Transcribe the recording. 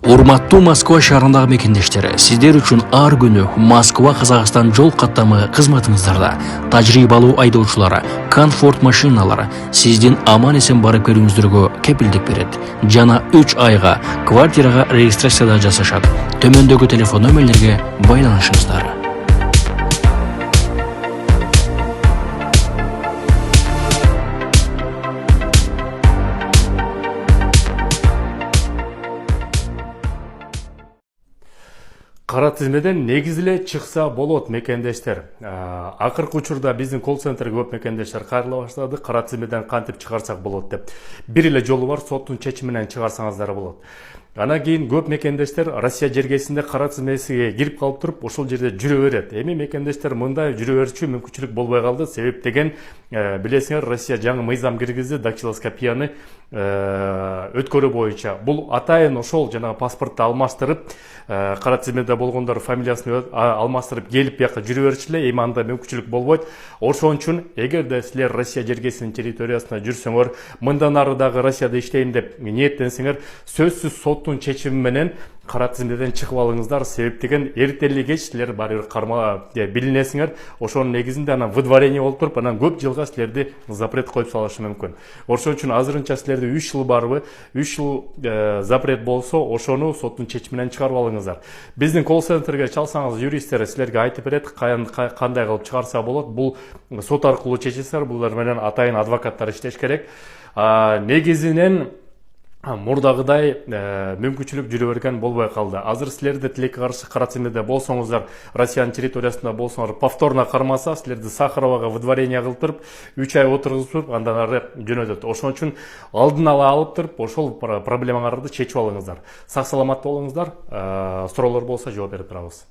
Урматтуу Москва шаарындагы мекендештер, сиздер үчүн ар күнү Москва Казакстан жол каттамы кызматыңыздарда тажрыйбалуу айдоочулар, комфорт машиналар сиздин аман-эсен барып келүүңүздөргө кепилдик берет жана 3 айга квартирага регистрацияда жасашат. Төмөндөгү телефон нөмерлерге байланышыңыздар. Кара тизмеден негизиле чыкса болот мекендештер. Акыркы учурда биздин колл-центрге көп мекендештер кайрыла баштады. Кара тизмеден кантип чыгарсак болот деп. Бир эле жолу бар, соттун чечими менен чыгарсаңыздар болот. Анан кийин көп мекендештер Россия жергесинде кара тизмесиге кирип калып туруп, ошол жерде жүрө берет. Эми мекендештер мындай жүрө берүүчү мүмкүнчүлүк болбой калды. Себеп деген, билесиңер, Россия жаңы мыйзам киргизди, дактилоскопияны өткөрүү боюнча. Бул атайын ошол жанагы паспортду алмаштырып, кара тизмеде болгондор фамилиясын алмаштырып келип бияка жүрө берчү эле. Эми анда мүмкүнчүлүк болбойт. Ошон үчүн эгерде силер Россия жергесинин территориясына жүрсөңөр, мындан ары дагы Россияда иштейм деп ниеттенсеңер, сөзсүз соттун чечими менен кара тизмеден чыгып алыңыздар. Себеп деген, эртели кеч силер баары бир карма билинесиңер. Ошонун негизинде анан выдворение болуп туруп, анан көп жылга силерди запрет коюп салышы мүмкүн. Ошон үчүн азырынча силерде 3 жыл барбы? 3 жыл запрет болсо, ошону соттун чечиминен чыгарып алыңыздар. Биздин колл-центрге чалсаңыз, юристтер силерге айтып берет кандай кылып чыгарса болот. Бул сот аркылуу чечесиңер, булар менен атайын адвокаттар иштеш керек. Негизинен мурдагыдай мүмкүнчүлүк жүрө берген болбой калды. Азыр силерде тилекке каршы кара тизмеде болсоңуздар, Россиянын территориясында болсоңор, повторно кармаса, силерди Сахаровага выдворение кылып туруп, 3 ай отургузуп туруп, андан ары жөнөтөт. Ошон үчүн алдын ала алып туруп, ошол проблемаңарды чечип алыңыздар. Сак саламат болуңуздар, суроолор болсо жооп берип турабыз.